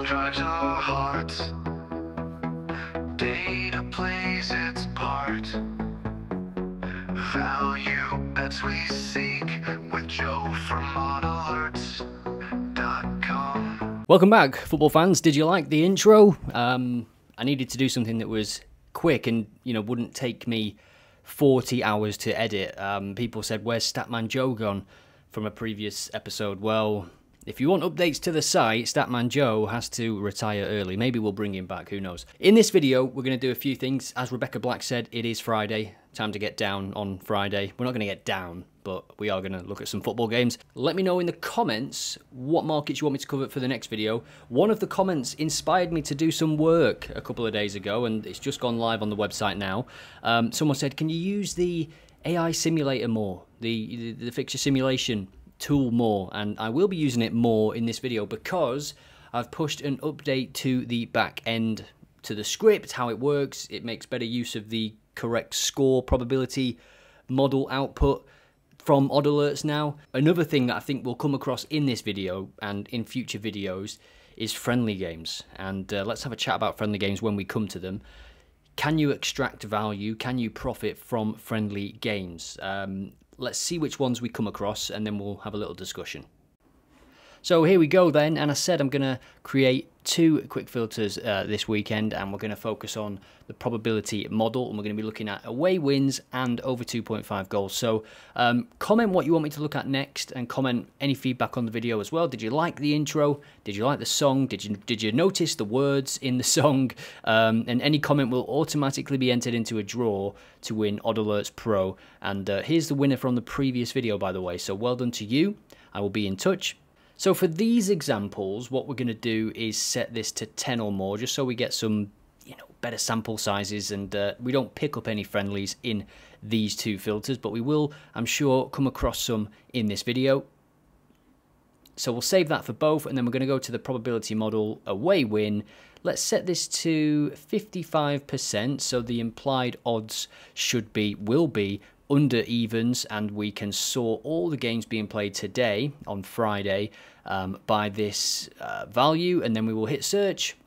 Time drives our hearts. Data plays its part. Value bets we seek with Joe from OBOS-ligaen.com. Welcome back, football fans. Did you like the intro? I needed to do something that was quick and wouldn't take me 40 hours to edit. People said, "Where's Statman Joe gone?" from a previous episode. Well, if you want updates to the site, Statman Joe has to retire early. Maybe we'll bring him back, who knows. In this video, we're going to do a few things. As Rebecca Black said, it is Friday. Time to get down on Friday. We're not going to get down, but we are going to look at some football games. Let me know in the comments what markets you want me to cover for the next video. One of the comments inspired me to do some work a couple of days ago, and it's just gone live on the website now. Someone said, can you use the AI simulator more, the fixture simulation tool more? And I will be using it more in this video because I've pushed an update to the back end, to the script, how it works. It makes better use of the correct score probability model output from odd alerts now. Another thing that I think we'll come across in this video and in future videos is friendly games. And let's have a chat about friendly games when we come to them. Can you extract value? Can you profit from friendly games? Let's see which ones we come across and then we'll have a little discussion. So here we go then, and I said I'm going to create two quick filters this weekend, and we're going to focus on the probability model, and we're going to be looking at away wins and over 2.5 goals. So comment what you want me to look at next, and comment any feedback on the video as well. Did you like the intro? Did you like the song? Did you notice the words in the song? And any comment will automatically be entered into a draw to win Odd Alerts Pro. And here's the winner from the previous video, by the way. So well done to you. I will be in touch. So for these examples, what we're going to do is set this to 10 or more, just so we get some, better sample sizes, and we don't pick up any friendlies in these two filters, but we will, I'm sure, come across some in this video. So we'll save that for both, and then we're going to go to the probability model away win. Let's set this to 55%, so the implied odds will be under evens, and we can sort all the games being played today on Friday by this value, and then we will hit search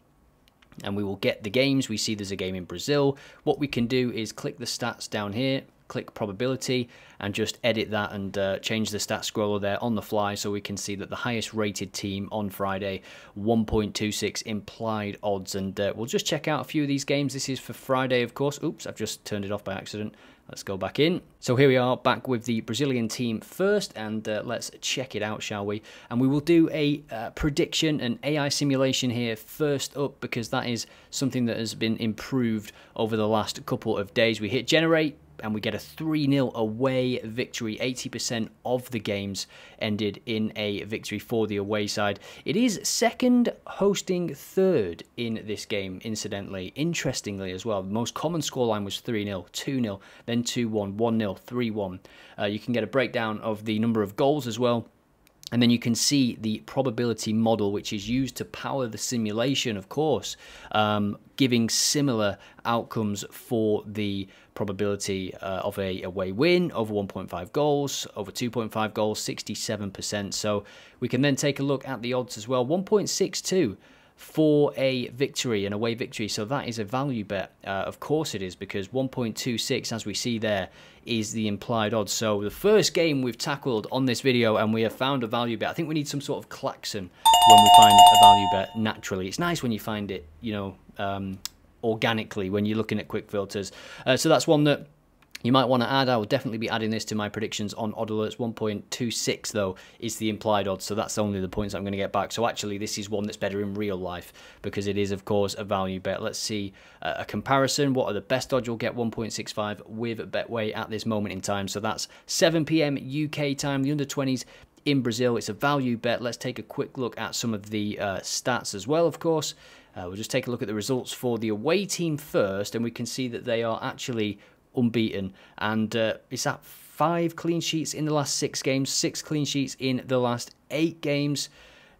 and we will get the games. We see there's a game in Brazil. What we can do is click the stats down here, click probability, and just edit that and change the stat scroller there on the fly, so we can see that the highest rated team on Friday, 1.26 implied odds. And we'll just check out a few of these games. This is for Friday, of course. Oops, I've just turned it off by accident. Let's go back in. So here we are, back with the Brazilian team first, and let's check it out, shall we? And we will do a prediction, an AI simulation here first up, because that is something that has been improved over the last couple of days. We hit generate, and we get a 3-0 away victory. 80% of the games ended in a victory for the away side. It is second hosting third in this game, incidentally. Interestingly as well, the most common scoreline was 3-0, 2-0, then 2-1, 1-0, 3-1. You can get a breakdown of the number of goals as well. And then you can see the probability model, which is used to power the simulation, of course, giving similar outcomes for the probability of a away win, over 1.5 goals, over 2.5 goals, 67%. So we can then take a look at the odds as well. 1.62 for a victory, an away victory. So that is a value bet. Of course it is, because 1.26, as we see there, is the implied odds. So the first game we've tackled on this video, and we have found a value bet. I think we need some sort of klaxon when we find a value bet naturally. It's nice when you find it, organically when you're looking at quick filters. So that's one that you might want to add. I will definitely be adding this to my predictions on Odd Alerts. 1.26 though is the implied odds, so that's only the points I'm going to get back. So actually this is one that's better in real life, because it is of course a value bet. Let's see a comparison. What are the best odds? You'll get 1.65 with Betway at this moment in time. So that's 7 PM UK time, the under 20s in Brazil. It's a value bet. Let's take a quick look at some of the stats as well, of course. We'll just take a look at the results for the away team first, and we can see that they are actually unbeaten. And it's at 5 clean sheets in the last 6 games, 6 clean sheets in the last 8 games.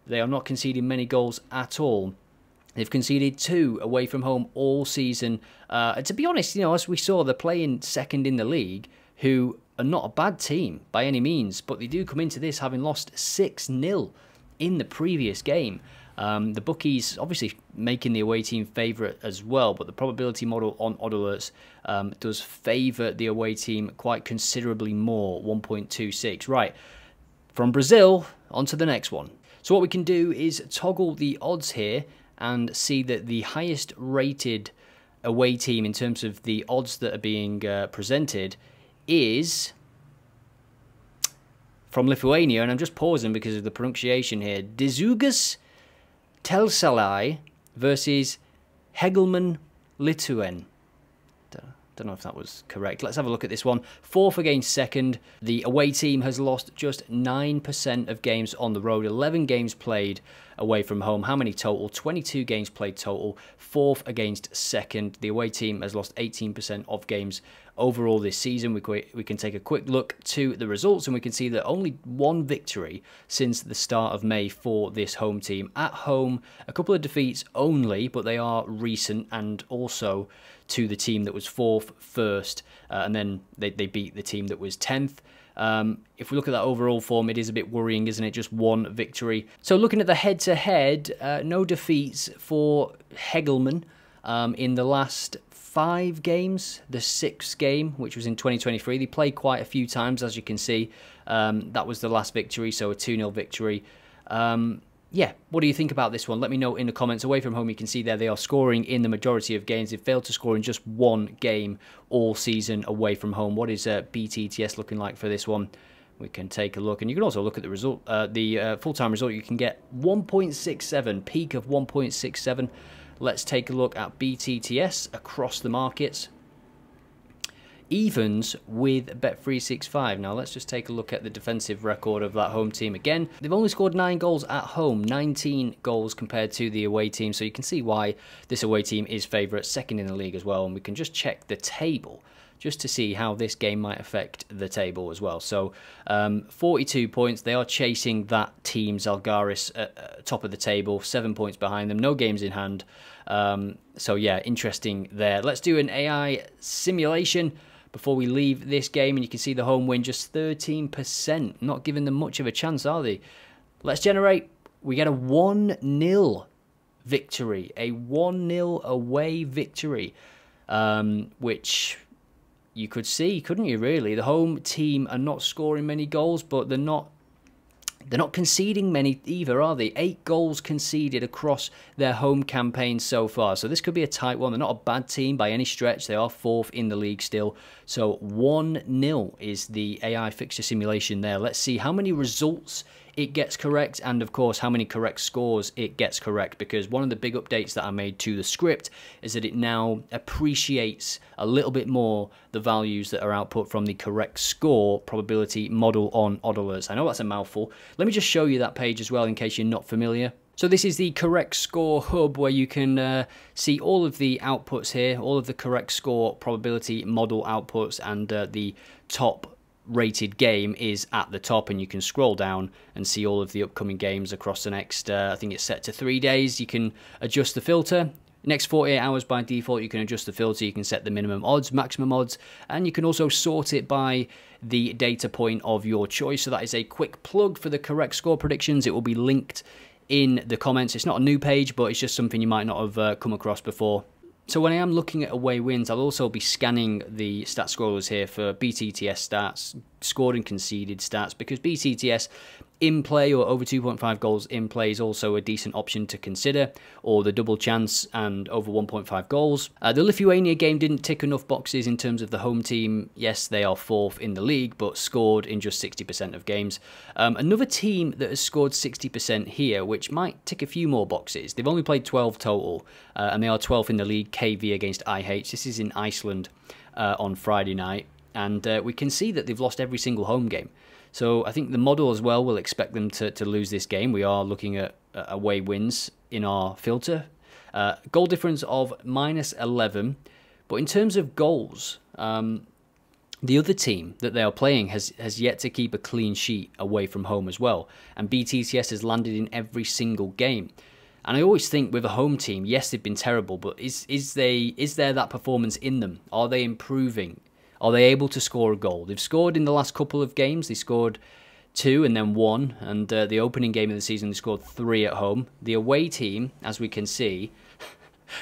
They are not conceding many goals at all. They've conceded 2 away from home all season. To be honest, as we saw, they're playing second in the league, who are not a bad team by any means, but they do come into this having lost 6-0 in the previous game. The bookies obviously making the away team favourite as well, but the probability model on odd alerts does favour the away team quite considerably more, 1.26. Right, from Brazil, on to the next one. So what we can do is toggle the odds here and see that the highest rated away team in terms of the odds that are being presented is from Lithuania, and I'm just pausing because of the pronunciation here. Džiugas Telsalai versus Hegelman Lituen. Don't know if that was correct. Let's have a look at this one. 4th against 2nd. The away team has lost just 9% of games on the road. 11 games played away from home. How many total? 22 games played total. 4th against 2nd. The away team has lost 18% of games overall this season. We can take a quick look to the results, and we can see that only one victory since the start of May for this home team. At home, a couple of defeats only, but they are recent, and also to the team that was 4th first, and then they beat the team that was 10th. If we look at that overall form, it is a bit worrying, isn't it? Just one victory. So looking at the head-to-head, no defeats for Hegelman in the last 5 games. The 6th game, which was in 2023, they played quite a few times, as you can see. That was the last victory, so a 2-0 victory. Yeah, what do you think about this one? Let me know in the comments. Away from home, you can see there they are scoring in the majority of games. They've failed to score in just one game all season away from home. What is BTTS looking like for this one? We can take a look, and you can also look at the result, the full-time result. You can get 1.67, peak of 1.67. Let's take a look at BTTS across the markets. Evens with Bet365. Now let's just take a look at the defensive record of that home team again. They've only scored 9 goals at home, 19 goals compared to the away team, so you can see why this away team is favourite, 2nd in the league as well. And we can just check the table just to see how this game might affect the table as well. So 42 points, they are chasing that team, Zalgiris, at top of the table, 7 points behind them, no games in hand. So yeah, interesting there. Let's do an AI simulation before we leave this game, and you can see the home win just 13%, not giving them much of a chance, are they? Let's generate. We get a 1-0 victory, a 1-0 away victory, which you could see, couldn't you, really? The home team are not scoring many goals, but they're not conceding many either, are they? 8 goals conceded across their home campaign so far. So this could be a tight one. They're not a bad team by any stretch. They are 4th in the league still. So 1-0 is the AI fixture simulation there. Let's see how many results it gets correct, and of course how many correct scores it gets correct, because one of the big updates that I made to the script is that it now appreciates a little bit more the values that are output from the correct score probability model on odd alerts. I know that's a mouthful. Let me just show you that page as well in case you're not familiar. So this is the correct score hub, where you can see all of the outputs here, all of the correct score probability model outputs, and the top rated game is at the top, and you can scroll down and see all of the upcoming games across the next, I think it's set to 3 days. You can adjust the filter. Next 48 hours by default, you can adjust the filter. You can set the minimum odds, maximum odds, and you can also sort it by the data point of your choice. So that is a quick plug for the correct score predictions. It will be linked in the comments. It's not a new page, but it's just something you might not have come across before. So when I am looking at away wins, I'll also be scanning the stat scrollers here for BTTS stats, scored and conceded stats, because BTTS in play or over 2.5 goals in play is also a decent option to consider, or the double chance and over 1.5 goals. The Lithuania game didn't tick enough boxes in terms of the home team. Yes, they are 4th in the league, but scored in just 60% of games. Another team that has scored 60% here, which might tick a few more boxes. They've only played 12 total, and they are 12th in the league, KV against IH. This is in Iceland on Friday night, and we can see that they've lost every single home game. So I think the model as well will expect them to lose this game. We are looking at away wins in our filter. Goal difference of -11. But in terms of goals, the other team that they are playing has yet to keep a clean sheet away from home as well. And BTTS has landed in every single game. And I always think with a home team, yes, they've been terrible, but is there that performance in them? Are they improving? Are they able to score a goal? They've scored in the last couple of games. They scored 2 and then 1, and the opening game of the season they scored 3 at home. The away team, as we can see,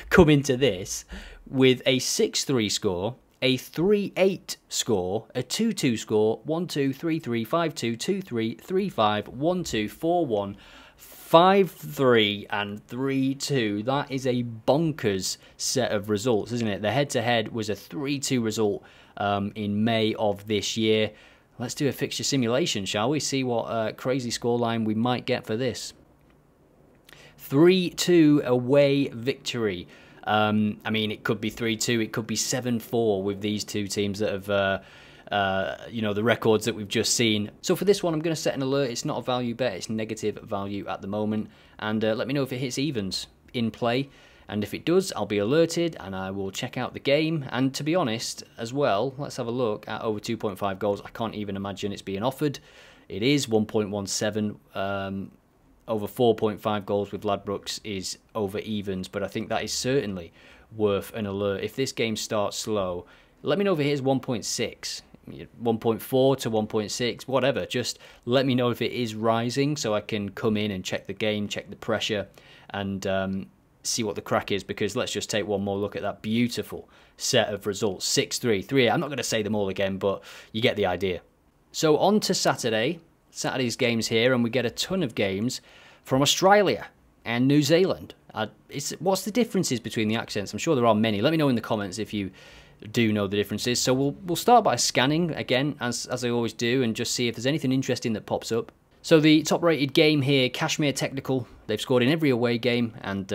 come into this with a 6-3 score, a 3-8 score, a 2-2 score, 1-2, 3-3, 5-2, 2-3, 3-5, 1-2, 4-1, 5-3 and 3-2. That is a bonkers set of results, isn't it? The head-to-head was a 3-2 result in May of this year. Let's do a fixture simulation, shall we? See what crazy scoreline we might get for this. 3-2 away victory. I mean, it could be 3-2, it could be 7-4 with these two teams that have, you know, the records that we've just seen. So for this one, I'm going to set an alert. It's not a value bet, it's negative value at the moment. And let me know if it hits evens in play. And if it does, I'll be alerted and I will check out the game. And to be honest, as well, let's have a look at over 2.5 goals. I can't even imagine it's being offered. It is 1.17. Over 4.5 goals with Ladbrokes is over evens, but I think that is certainly worth an alert. If this game starts slow, let me know if it hits 1.6, 1.4 to 1.6, whatever. Just let me know if it is rising so I can come in and check the game, check the pressure, and see what the crack is, because let's just take one more look at that beautiful set of results. 6-3, 3-8. I'm not going to say them all again, but you get the idea. So on to Saturday's games here, and we get a ton of games from Australia and New Zealand. What's the differences between the accents? I'm sure there are many. Let me know in the comments if you do know the differences. So we'll start by scanning again, as I always do, and just see if there's anything interesting that pops up. So the top-rated game here, Kashmir Technical. They've scored in every away game, and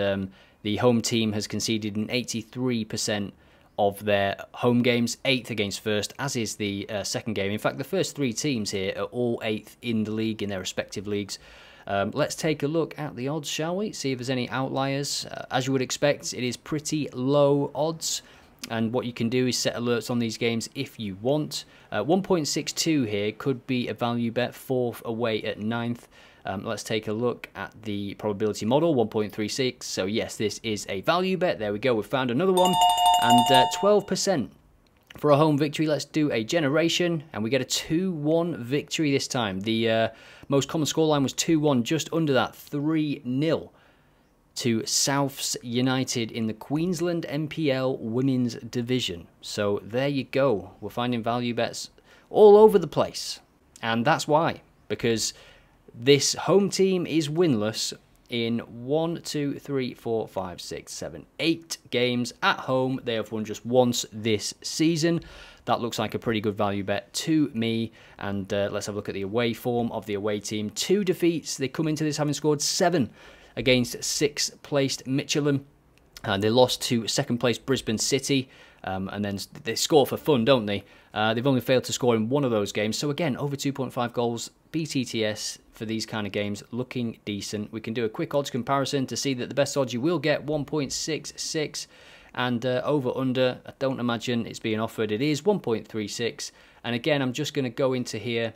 the home team has conceded in 83% of their home games, 8th against first, as is the second game. In fact, the first 3 teams here are all 8th in the league, in their respective leagues. Let's take a look at the odds, shall we? See if there's any outliers. As you would expect, it is pretty low odds, and what you can do is set alerts on these games if you want. 1.62 here could be a value bet, 4th away at 9th. Let's take a look at the probability model, 1.36. So yes, this is a value bet. There we go, we've found another one. And 12% for a home victory. Let's do a generation, and we get a 2-1 victory this time. The most common scoreline was 2-1, just under that, 3-0 to Souths United in the Queensland NPL Women's Division. So there you go. We're finding value bets all over the place, and that's why, because this home team is winless in 1, 2, 3, 4, 5, 6, 7, 8 games at home. They have won just once this season. That looks like a pretty good value bet to me. And let's have a look at the away form of the away team. 2 defeats. They come into this having scored 7 against 6th placed Michelin. And they lost to 2nd placed Brisbane City. And then they score for fun, don't they? They've only failed to score in 1 of those games. So again, over 2.5 goals, BTTS for these kind of games, looking decent. We can do a quick odds comparison to see that the best odds you will get, 1.66. And over-under, I don't imagine it's being offered. It is 1.36. And again, I'm just going to go into here,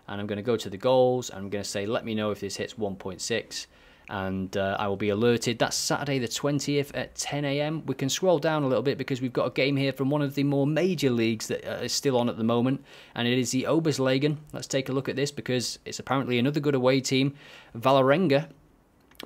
and I'm going to go to the goals. And I'm going to say, let me know if this hits 1.6. And I will be alerted. That's Saturday the 20th at 10 AM. We can scroll down a little bit because we've got a game here from one of the more major leagues that is still on at the moment, and it is the OBOS-ligaen. Let's take a look at this because it's apparently another good away team. Vålerenga,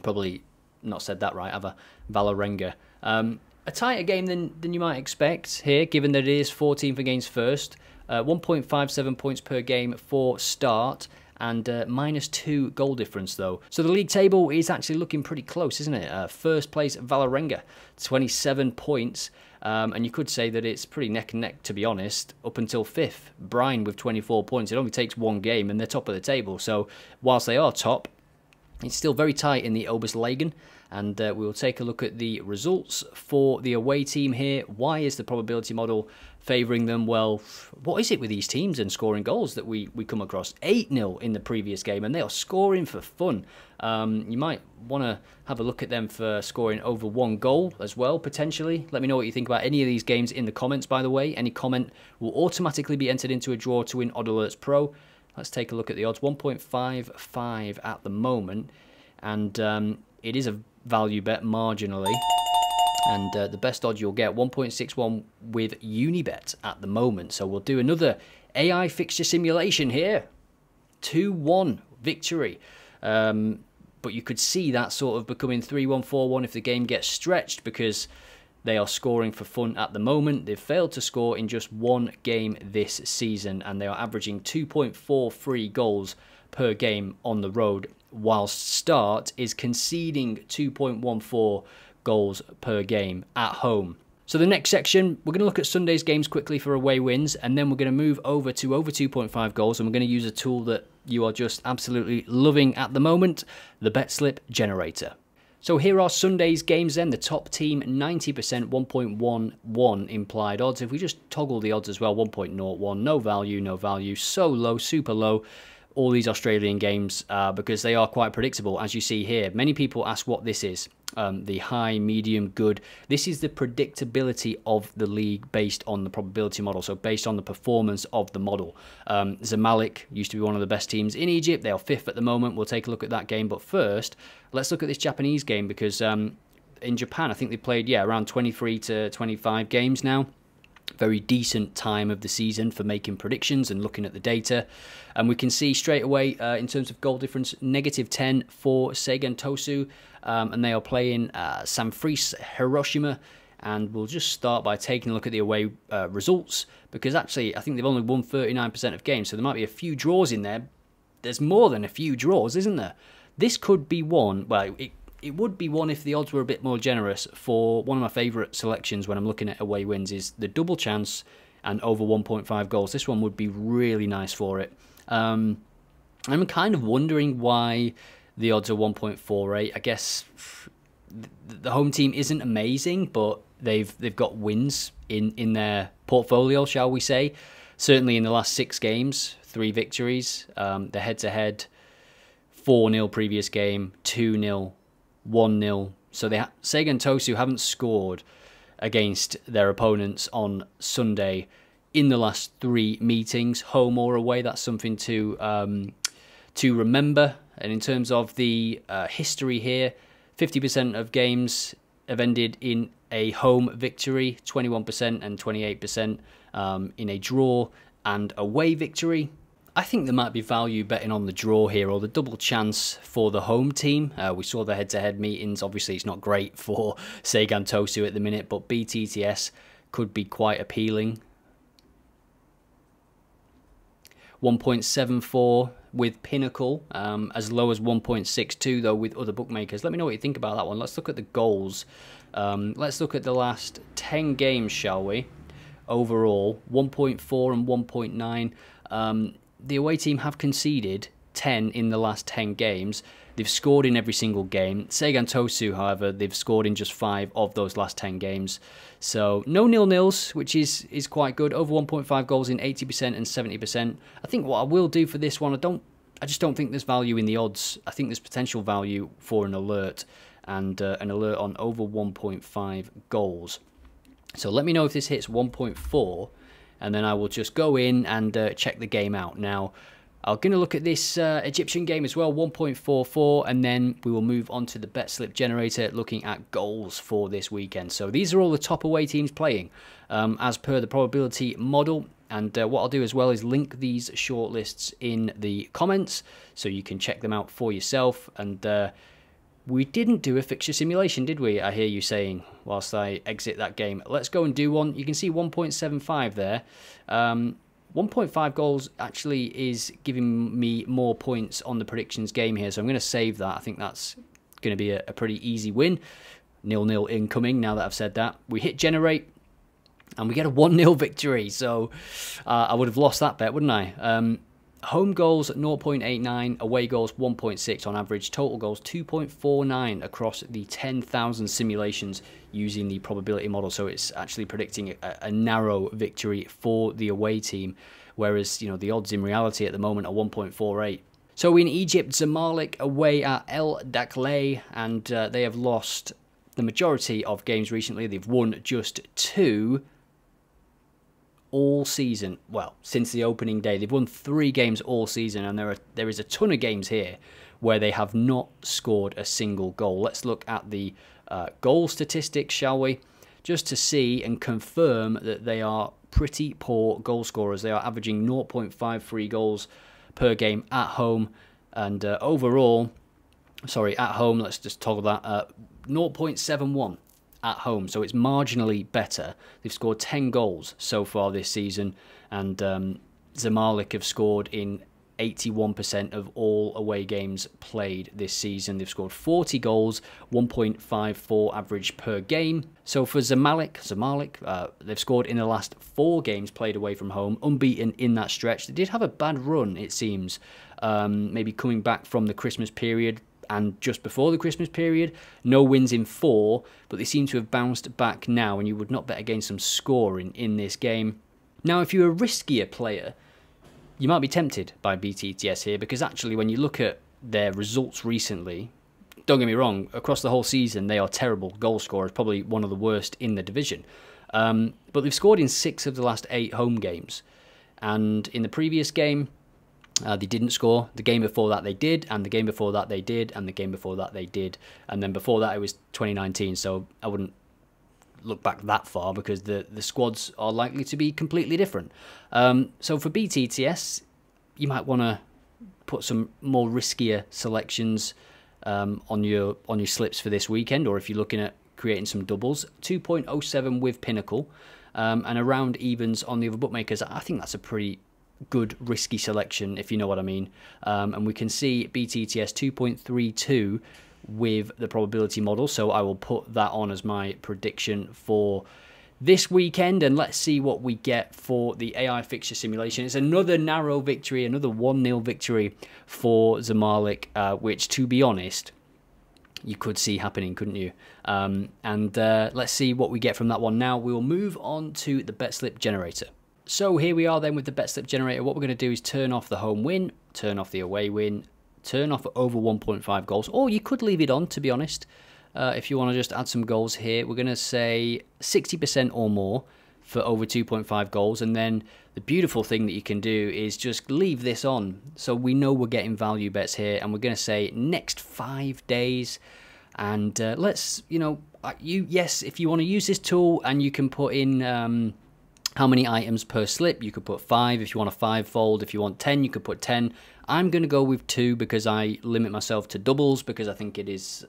probably not said that right, have I? Vålerenga. A tighter game than you might expect here, given that it is 14th against first. 1.57 points per game for start. And -2 goal difference, though. So the league table is actually looking pretty close, isn't it? First place, Vålerenga, 27 points. And you could say that it's pretty neck and neck, to be honest, up until 5th. Brine with 24 points. It only takes 1 game, and they're top of the table. So whilst they are top, it's still very tight in the OBOS-ligaen. And we'll take a look at the results for the away team here. Why is the probability model favouring them? Well, what is it with these teams and scoring goals that we come across? 8-0 in the previous game, and they are scoring for fun. You might want to have a look at them for scoring over 1 goal as well, potentially. Let me know what you think about any of these games in the comments, by the way. Any comment will automatically be entered into a draw to win Odd Alerts Pro. Let's take a look at the odds. 1.55 at the moment, and it is a value bet marginally, and the best odds you'll get 1.61 with Unibet at the moment. So we'll do another AI fixture simulation here 2-1 victory. But you could see that sort of becoming 3-1, 4-1 if the game gets stretched, because they are scoring for fun at the moment. They've failed to score in just one game this season, and they are averaging 2.43 goals per game on the road, whilst Start is conceding 2.14 goals per game at home. So the next section, we're going to look at Sunday's games quickly for away wins, and then we're going to move over to over 2.5 goals, and we're going to use a tool that you are just absolutely loving at the moment, the Bet Slip Generator. So here are Sunday's games then. The top team, 90%, 1.11 implied odds. If we just toggle the odds as well, 1.01, no value, no value, so low, super low. All these Australian games, because they are quite predictable, as you see here. Many people ask what this is. The high, medium, good. This is the predictability of the league based on the probability model, so based on the performance of the model. Zamalek used to be one of the best teams in Egypt. They are 5th at the moment. We'll take a look at that game. But first, let's look at this Japanese game, because in Japan, I think they played, around 23 to 25 games now. Very decent time of the season for making predictions and looking at the data. And we can see straight away, in terms of goal difference, -10 for Seigan Tosu. And they are playing Sanfrecce Hiroshima. And we'll just start by taking a look at the away results, because actually I think they've only won 39% of games, so there might be a few draws in there. There's more than a few draws, isn't there? This could be one, well, it would be one if the odds were a bit more generous. For one of my favourite selections when I'm looking at away wins is the double chance and over 1.5 goals. This one would be really nice for it. I'm kind of wondering why the odds are 1.48. I guess the home team isn't amazing, but they've got wins in their portfolio, shall we say. Certainly in the last 6 games, 3 victories. The head-to-head, 4-0 previous game, 2-0, 1-0. So Seigan Tosu haven't scored against their opponents on Sunday in the last 3 meetings, home or away. That's something to remember. And in terms of the history here, 50% of games have ended in a home victory, 21% and 28% in a draw and away victory. I think there might be value betting on the draw here, or the double chance for the home team. We saw the head-to-head meetings. Obviously, it's not great for Seigan Tosu at the minute, but BTTS could be quite appealing. 1.74 with Pinnacle, as low as 1.62 though with other bookmakers. Let me know what you think about that one. Let's look at the goals. Let's look at the last 10 games, shall we? Overall, 1.4 and 1.9. The away team have conceded 10 in the last 10 games. They've scored in every single game. Seigan Tosu, however, they've scored in just 5 of those last 10 games. So no nil-nils, which is quite good. Over 1.5 goals in 80% and 70%. I think what I will do for this one, I just don't think there's value in the odds. I think there's potential value for an alert, and an alert on over 1.5 goals. So let me know if this hits 1.4, and then I will just go in and check the game out. Now, I'm going to look at this Egyptian game as well, 1.44, and then we will move on to the Bet Slip Generator, looking at goals for this weekend. So these are all the top away teams playing as per the probability model. And what I'll do as well is link these shortlists in the comments so you can check them out for yourself. And we didn't do a fixture simulation, did we? I hear you saying whilst I exit that game. Let's go and do one. You can see 1.75 there. 1.5 goals actually is giving me more points on the predictions game here, so I'm going to save that. I think that's going to be a pretty easy win. 0-0 incoming, now that I've said that. We hit generate, and we get a 1-0 victory, so I would have lost that bet, wouldn't I? Home goals 0.89, away goals 1.6 on average, total goals 2.49 across the 10,000 simulations using the probability model. So it's actually predicting a narrow victory for the away team, whereas the odds in reality at the moment are 1.48. So in Egypt, Zamalek away at El Dakhla, and they have lost the majority of games recently. They've won just 2 all season. Well, since the opening day, they've won 3 games all season, and there is a ton of games here where they have not scored a single goal. Let's look at the goal statistics, shall we, just to see and confirm that they are pretty poor goal scorers. They are averaging 0.53 goals per game at home. And overall, sorry, at home, let's just toggle that, 0.71 at home. So it's marginally better. They've scored 10 goals so far this season. And Zamalek have scored in 81% of all away games played this season. They've scored 40 goals, 1.54 average per game. So for Zamalek, they've scored in the last 4 games played away from home, unbeaten in that stretch. They did have a bad run, it seems, maybe coming back from the Christmas period and just before the Christmas period. No wins in 4, but they seem to have bounced back now, and you would not bet against some scoring in this game. Now, if you're a riskier player, you might be tempted by BTTS here, because actually when you look at their results recently, don't get me wrong, across the whole season they are terrible goal scorers, probably one of the worst in the division. But they've scored in 6 of the last 8 home games. And in the previous game, they didn't score. The game before that they did, and the game before that they did, and the game before that they did. And then before that it was 2019, so I wouldn't look back that far, because the squads are likely to be completely different. So for BTTS, you might want to put some more riskier selections on your slips for this weekend, or if you're looking at creating some doubles. 2.07 with Pinnacle, and around evens on the other bookmakers. I think that's a pretty good risky selection, if you know what I mean. And we can see BTTS 2.32 with the probability model, so I will put that on as my prediction for this weekend, and let's see what we get for the AI fixture simulation. It's another narrow victory, another 1-0 victory for Zamalek, which, to be honest, you could see happening, couldn't you? Let's see what we get from that one. Now we will move on to the bet slip generator. So here we are then with the bet slip generator. What we're going to do is turn off the home win, turn off the away win, turn off over 1.5 goals, or you could leave it on, to be honest. If you want to just add some goals here, we're going to say 60% or more for over 2.5 goals. And then the beautiful thing that you can do is just leave this on, so we know we're getting value bets here. And we're going to say next 5 days. And let's, yes, if you want to use this tool, and you can put in how many items per slip. You could put 5 if you want a 5-fold. If you want 10, you could put 10. I'm going to go with 2 because I limit myself to doubles, because I think it is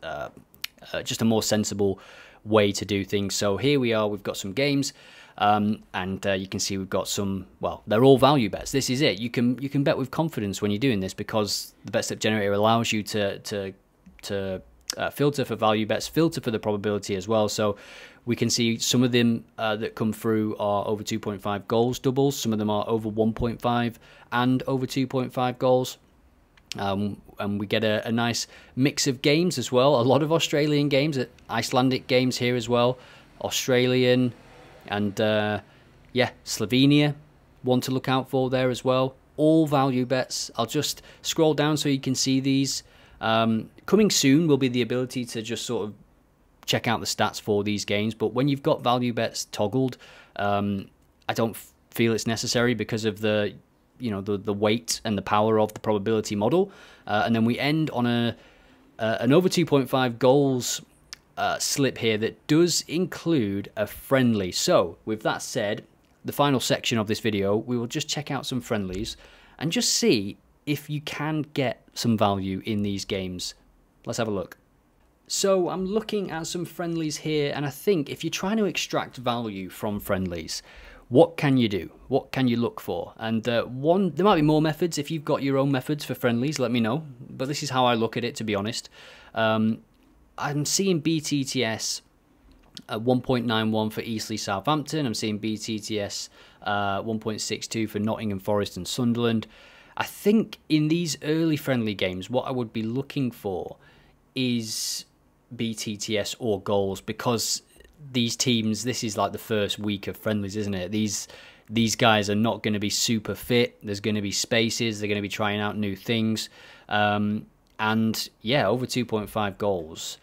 just a more sensible way to do things. So here we are, we've got some games, and you can see we've got some, well, they're all value bets. This is it. You can bet with confidence when you're doing this, because the bet slip generator allows you to filter for value bets, filter for the probability as well. So we can see some of them that come through are over 2.5 goals doubles. Some of them are over 1.5 and over 2.5 goals. And we get a nice mix of games as well. A lot of Australian games, Icelandic games here as well. Australian and, Slovenia, one to look out for there as well. All value bets. I'll just scroll down so you can see these. Coming soon will be the ability to just sort of check out the stats for these games, but when you've got value bets toggled, I don't feel it's necessary because of the weight and the power of the probability model. And then we end on an over 2.5 goals slip here that does include a friendly. So with that said, the final section of this video, we will just check out some friendlies and just see if you can get some value in these games. Let's have a look. So I'm looking at some friendlies here, and I think if you're trying to extract value from friendlies, what can you do? What can you look for? And there might be more methods. If you've got your own methods for friendlies, let me know. But this is how I look at it, to be honest. I'm seeing BTTS 1.91 for Eastleigh Southampton. I'm seeing BTTS 1.62 for Nottingham Forest and Sunderland. I think in these early friendly games, what I would be looking for is BTTS or goals, because these teams, this is like the first week of friendlies, isn't it? These guys are not going to be super fit. There's going to be spaces. They're going to be trying out new things. And yeah, over 2.5 goals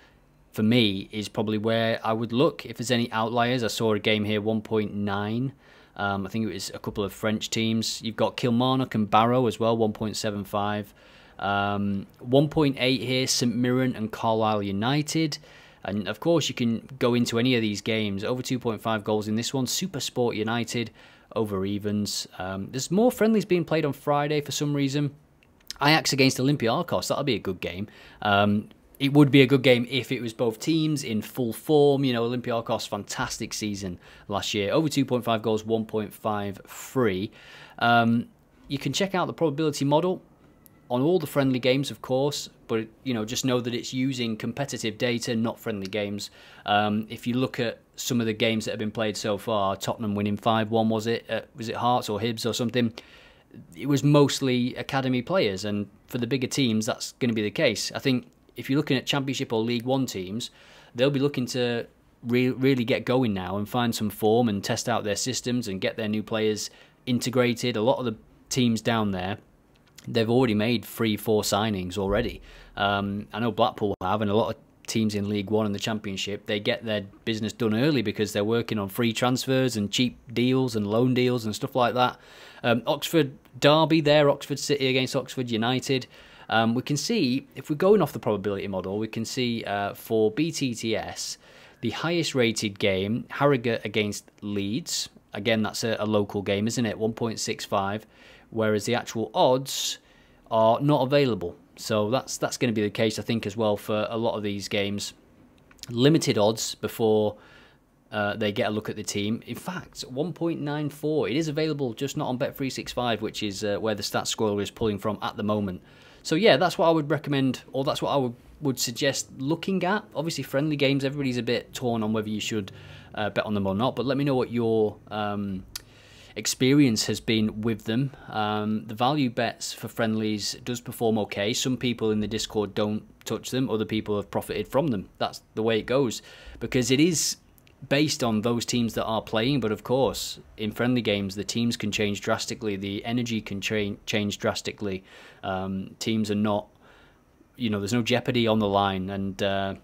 for me is probably where I would look. If there's any outliers, I saw a game here, 1.9. I think it was a couple of French teams. You've got Kilmarnock and Barrow as well, 1.75. 1.8 here, St Mirren and Carlisle United. And of course you can go into any of these games. Over 2.5 goals in this one. Super Sport United over evens. There's more friendlies being played on Friday for some reason. Ajax against Olympiacos, that'll be a good game. It would be a good game if it was both teams in full form. You know, Olympiacos, fantastic season last year. Over 2.5 goals, 1.5 free. You can check out the probability model on all the friendly games, of course, but, you know, just know that it's using competitive data, not friendly games. If you look at some of the games that have been played so far, Tottenham winning 5-1, was it Hearts or Hibs or something? It was mostly academy players, and for the bigger teams, that's going to be the case. I think if you're looking at Championship or League One teams, they'll be looking to really get going now and find some form and test out their systems and get their new players integrated. A lot of the teams down there, they've already made 3-4 signings already. I know Blackpool have, and a lot of teams in League One and the Championship, they get their business done early because they're working on free transfers and cheap deals and loan deals and stuff like that. Oxford Derby there, Oxford City against Oxford United. We can see, if we're going off the probability model, we can see for BTTS, the highest rated game, Harrogate against Leeds. Again, that's a local game, isn't it? 1.65, whereas the actual odds are not available. So that's going to be the case, I think, as well for a lot of these games. Limited odds before they get a look at the team. In fact, 1.94. It is available, just not on Bet365, which is where the stats scroller is pulling from at the moment. So yeah, that's what I would recommend, or that's what I would suggest looking at. Obviously, friendly games, everybody's a bit torn on whether you should bet on them or not. But let me know what your experience has been with them. The value bets for friendlies does perform okay. Some people in the Discord don't touch them. Other people have profited from them. That's the way it goes, because it is based on those teams that are playing. But of course, in friendly games, the teams can change drastically. The energy can change drastically. Teams are not, you know, there's no jeopardy on the line, and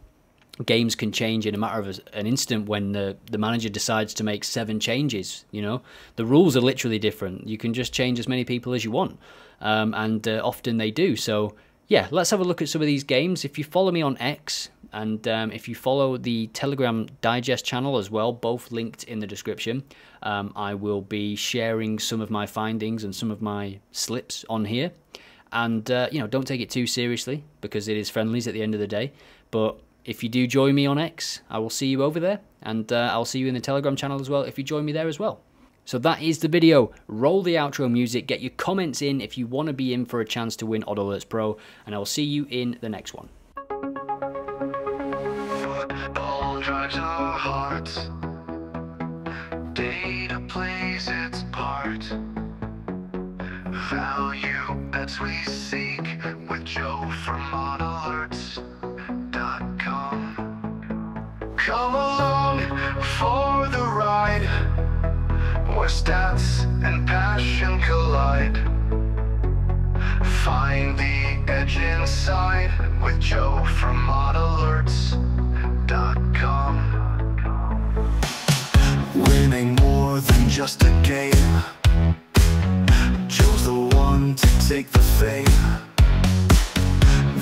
games can change in a matter of an instant when the manager decides to make 7 changes. You know, the rules are literally different. You can just change as many people as you want, and often they do. So yeah, let's have a look at some of these games. If you follow me on X, and if you follow the Telegram Digest channel as well, both linked in the description, I will be sharing some of my findings and some of my slips on here. And, you know, don't take it too seriously, because it is friendlies at the end of the day. But if you do join me on X, I will see you over there. And I'll see you in the Telegram channel as well if you join me there as well. So that is the video. Roll the outro music. Get your comments in if you want to be in for a chance to win Odd Alerts Pro. And I will see you in the next one. Football drives our hearts. Data plays its part. Value bets we seek with Joe from OddAlerts.com. Come along for the ride, where stats and passion collide. Find the edge inside with Joe from OddAlerts.com. Winning more than just a game. Joe's the one to take the fame.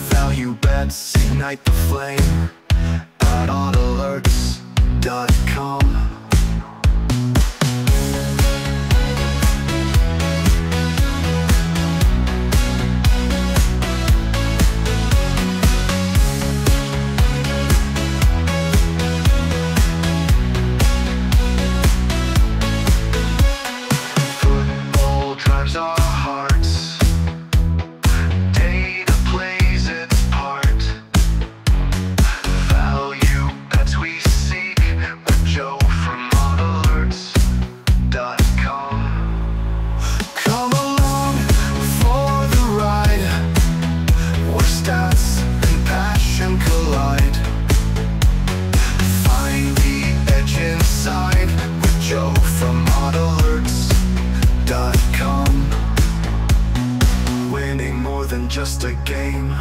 Value bets ignite the flame at OddAlerts.com. Our hearts, data plays its part. Value bets we seek with Joe from OddAlerts.com. Come along for the ride, where stats and passion collide. Find the edge inside with Joe from OddAlerts.com. Winning more than just a game.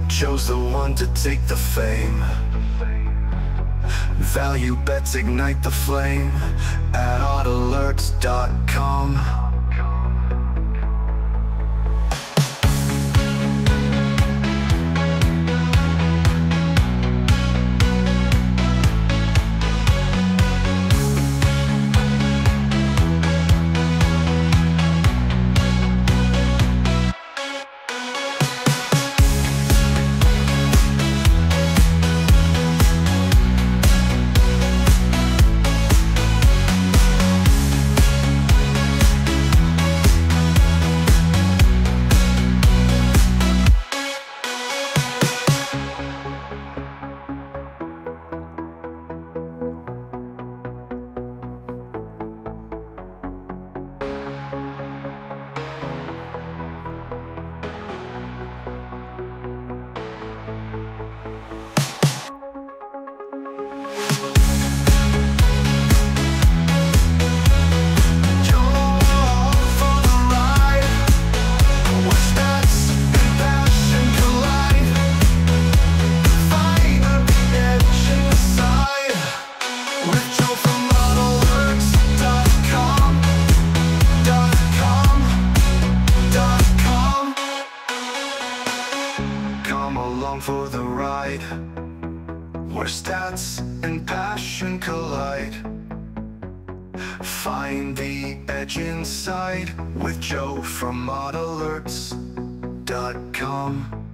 Joe's the one to take the fame. Value bets ignite the flame at OddAlerts.com. the ride, where stats and passion collide. Find the edge inside with Joe from modalerts.com.